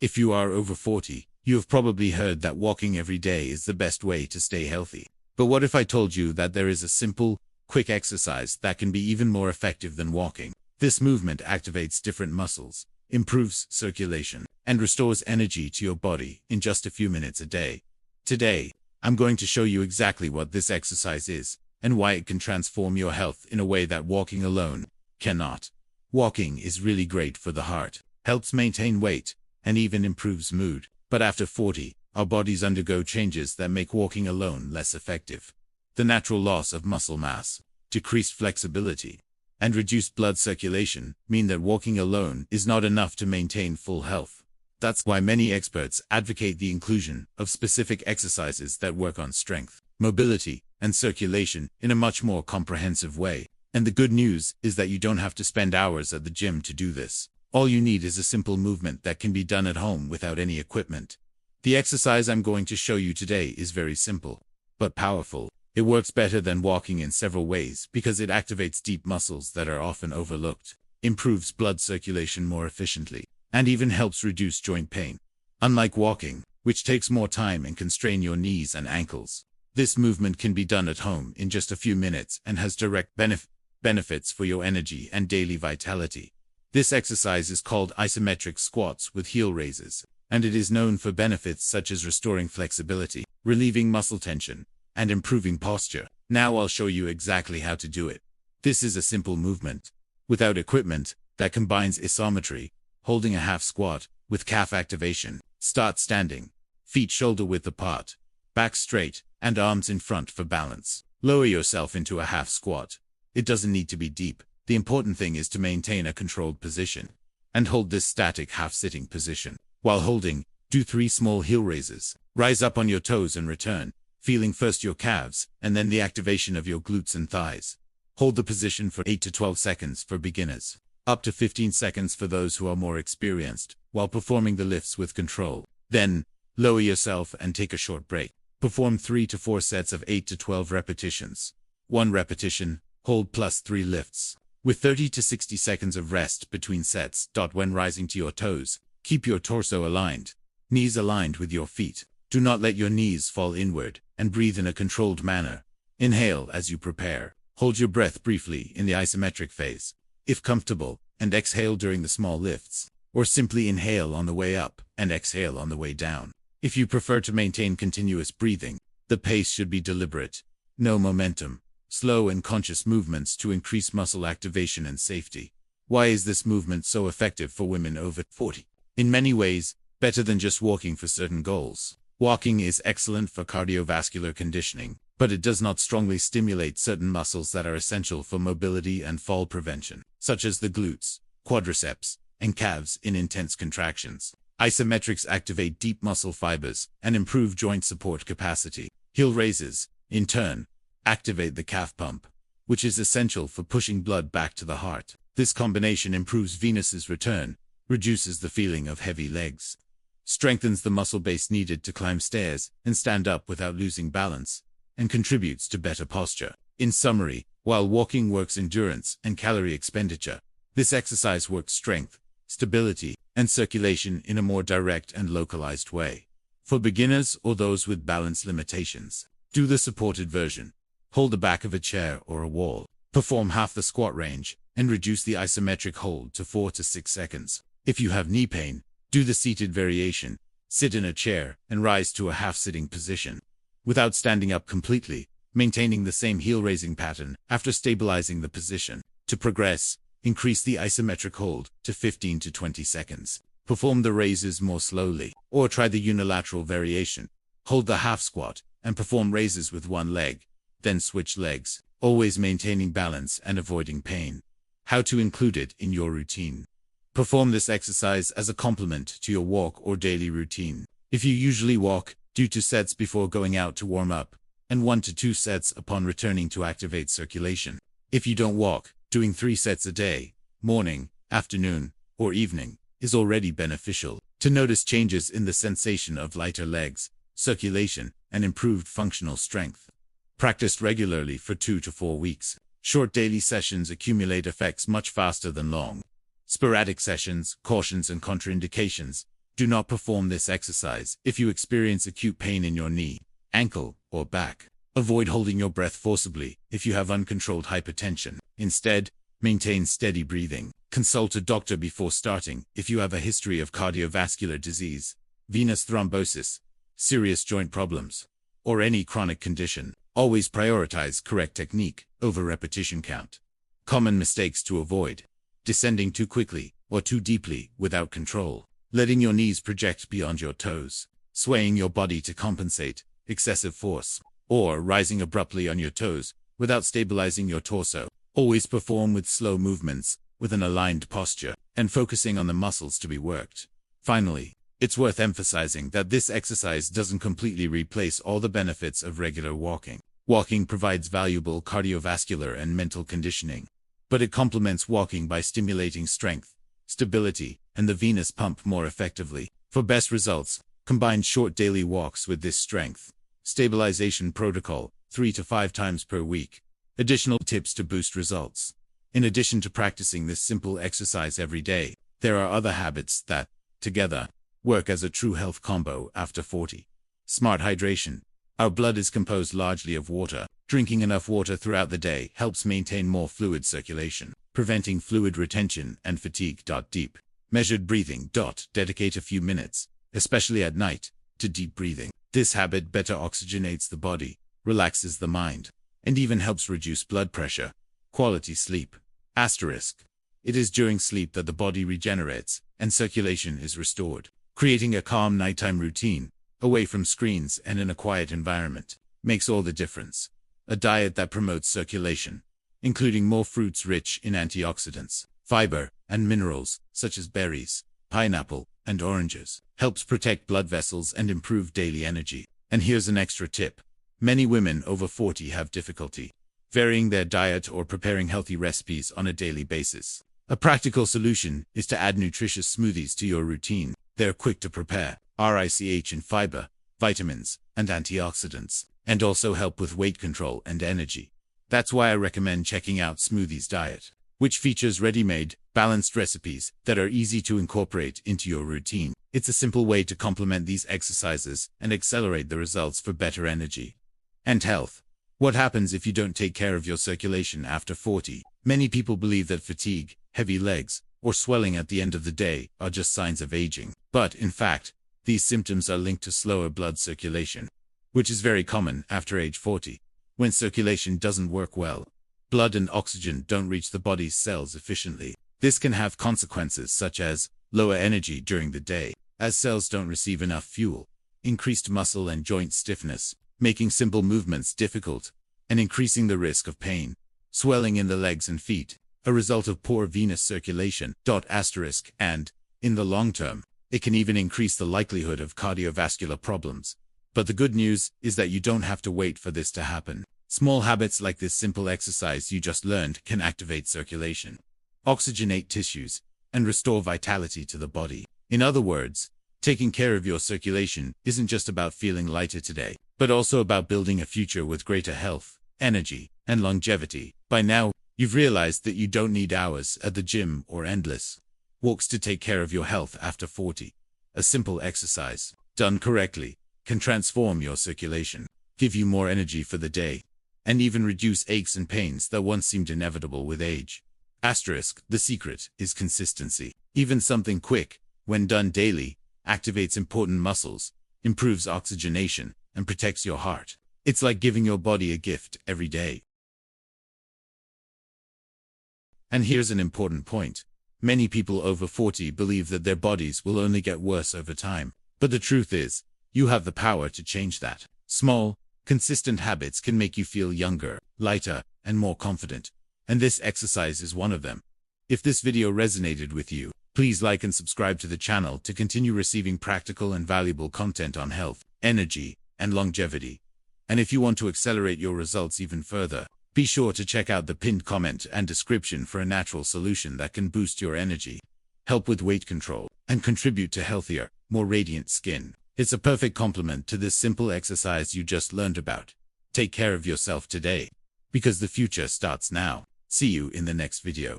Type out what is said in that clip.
If you are over 40, you have probably heard that walking every day is the best way to stay healthy. But what if I told you that there is a simple, quick exercise that can be even more effective than walking? This movement activates different muscles, improves circulation, and restores energy to your body in just a few minutes a day. Today, I'm going to show you exactly what this exercise is and why it can transform your health in a way that walking alone cannot. Walking is really great for the heart, helps maintain weight, and even improves mood. But after 40, our bodies undergo changes that make walking alone less effective. The natural loss of muscle mass, decreased flexibility, and reduced blood circulation mean that walking alone is not enough to maintain full health. That's why many experts advocate the inclusion of specific exercises that work on strength, mobility, and circulation in a much more comprehensive way. And the good news is that you don't have to spend hours at the gym to do this. All you need is a simple movement that can be done at home without any equipment. The exercise I'm going to show you today is very simple, but powerful. It works better than walking in several ways because it activates deep muscles that are often overlooked, improves blood circulation more efficiently, and even helps reduce joint pain. Unlike walking, which takes more time and can strain your knees and ankles, this movement can be done at home in just a few minutes and has direct benefits for your energy and daily vitality. This exercise is called isometric squats with heel raises, and it is known for benefits such as restoring flexibility, relieving muscle tension, and improving posture. Now I'll show you exactly how to do it. This is a simple movement, without equipment, that combines isometry, holding a half squat, with calf activation. Start standing, feet shoulder width apart, back straight, and arms in front for balance. Lower yourself into a half squat. It doesn't need to be deep. The important thing is to maintain a controlled position, and hold this static half-sitting position. While holding, do 3 small heel raises. Rise up on your toes and return, feeling first your calves, and then the activation of your glutes and thighs. Hold the position for 8 to 12 seconds for beginners, up to 15 seconds for those who are more experienced, while performing the lifts with control. Then, lower yourself and take a short break. Perform 3 to 4 sets of 8 to 12 repetitions. 1 repetition, hold plus 3 lifts, with 30 to 60 seconds of rest between sets. When rising to your toes, keep your torso aligned, knees aligned with your feet. Do not let your knees fall inward, and breathe in a controlled manner. Inhale as you prepare. Hold your breath briefly in the isometric phase, if comfortable, and exhale during the small lifts, or simply inhale on the way up and exhale on the way down. If you prefer to maintain continuous breathing, the pace should be deliberate. No momentum. Slow and conscious movements to increase muscle activation and safety. Why is this movement so effective for women over 40? In many ways, better than just walking for certain goals. Walking is excellent for cardiovascular conditioning, but it does not strongly stimulate certain muscles that are essential for mobility and fall prevention, such as the glutes, quadriceps, and calves in intense contractions. Isometrics activate deep muscle fibers and improve joint support capacity. Heel raises, in turn, activate the calf pump, which is essential for pushing blood back to the heart. This combination improves venous return, reduces the feeling of heavy legs, strengthens the muscle base needed to climb stairs and stand up without losing balance, and contributes to better posture. In summary, while walking works endurance and calorie expenditure, this exercise works strength, stability, and circulation in a more direct and localized way. For beginners or those with balance limitations, do the supported version. Hold the back of a chair or a wall. Perform half the squat range, and reduce the isometric hold to 4 to 6 seconds. If you have knee pain, do the seated variation. Sit in a chair and rise to a half-sitting position, without standing up completely, maintaining the same heel-raising pattern after stabilizing the position. To progress, increase the isometric hold to 15 to 20 seconds. Perform the raises more slowly, or try the unilateral variation. Hold the half squat, and perform raises with one leg. Then switch legs, always maintaining balance and avoiding pain. How to include it in your routine. Perform this exercise as a complement to your walk or daily routine. If you usually walk, do 2 sets before going out to warm up, and 1 to 2 sets upon returning to activate circulation. If you don't walk, doing 3 sets a day, morning, afternoon, or evening, is already beneficial. To notice changes in the sensation of lighter legs, circulation, and improved functional strength. Practiced regularly for 2 to 4 weeks. Short daily sessions accumulate effects much faster than long. Sporadic sessions, cautions and contraindications. Do not perform this exercise if you experience acute pain in your knee, ankle, or back. Avoid holding your breath forcibly if you have uncontrolled hypertension. Instead, maintain steady breathing. Consult a doctor before starting if you have a history of cardiovascular disease, venous thrombosis, serious joint problems, or any chronic condition. Always prioritize correct technique over repetition count. Common mistakes to avoid: descending too quickly or too deeply without control, letting your knees project beyond your toes, swaying your body to compensate excessive force, or rising abruptly on your toes without stabilizing your torso. Always perform with slow movements, with an aligned posture, and focusing on the muscles to be worked. Finally, it's worth emphasizing that this exercise doesn't completely replace all the benefits of regular walking. Walking provides valuable cardiovascular and mental conditioning, but it complements walking by stimulating strength, stability, and the venous pump more effectively. For best results, combine short daily walks with this strength stabilization protocol 3 to 5 times per week. Additional tips to boost results: in addition to practicing this simple exercise every day, there are other habits that, together, work as a true health combo after 40. Smart hydration. Our blood is composed largely of water. Drinking enough water throughout the day helps maintain more fluid circulation, preventing fluid retention and fatigue. Deep, measured breathing. Dedicate a few minutes, especially at night, to deep breathing. This habit better oxygenates the body, relaxes the mind, and even helps reduce blood pressure. Quality sleep. Asterisk. It is during sleep that the body regenerates and circulation is restored. Creating a calm nighttime routine, away from screens and in a quiet environment, makes all the difference. A diet that promotes circulation, including more fruits rich in antioxidants, fiber, and minerals, such as berries, pineapple, and oranges, helps protect blood vessels and improve daily energy. And here's an extra tip. Many women over 40 have difficulty varying their diet or preparing healthy recipes on a daily basis. A practical solution is to add nutritious smoothies to your routine. They're quick to prepare, rich in fiber, vitamins, and antioxidants, and also help with weight control and energy. That's why I recommend checking out Smoothie Diet, which features ready-made, balanced recipes that are easy to incorporate into your routine. It's a simple way to complement these exercises and accelerate the results for better energy and health. What happens if you don't take care of your circulation after 40? Many people believe that fatigue, heavy legs, or swelling at the end of the day are just signs of aging. But, in fact, these symptoms are linked to slower blood circulation, which is very common after age 40. When circulation doesn't work well, blood and oxygen don't reach the body's cells efficiently. This can have consequences such as lower energy during the day, as cells don't receive enough fuel, increased muscle and joint stiffness, making simple movements difficult, and increasing the risk of pain, swelling in the legs and feet, a result of poor venous circulation. And, in the long term, it can even increase the likelihood of cardiovascular problems. But the good news is that you don't have to wait for this to happen. Small habits like this simple exercise you just learned can activate circulation, oxygenate tissues, and restore vitality to the body. In other words, taking care of your circulation isn't just about feeling lighter today, but also about building a future with greater health, energy, and longevity. By now, you've realized that you don't need hours at the gym or endless walks to take care of your health after 40. A simple exercise, done correctly, can transform your circulation, give you more energy for the day, and even reduce aches and pains that once seemed inevitable with age. The secret is consistency. Even something quick, when done daily, activates important muscles, improves oxygenation, and protects your heart. It's like giving your body a gift every day. And here's an important point. Many people over 40 believe that their bodies will only get worse over time. But the truth is, you have the power to change that. Small, consistent habits can make you feel younger, lighter, and more confident. And this exercise is one of them. If this video resonated with you, please like and subscribe to the channel to continue receiving practical and valuable content on health, energy, and longevity. And if you want to accelerate your results even further, be sure to check out the pinned comment and description for a natural solution that can boost your energy, help with weight control, and contribute to healthier, more radiant skin. It's a perfect complement to this simple exercise you just learned about. Take care of yourself today, because the future starts now. See you in the next video.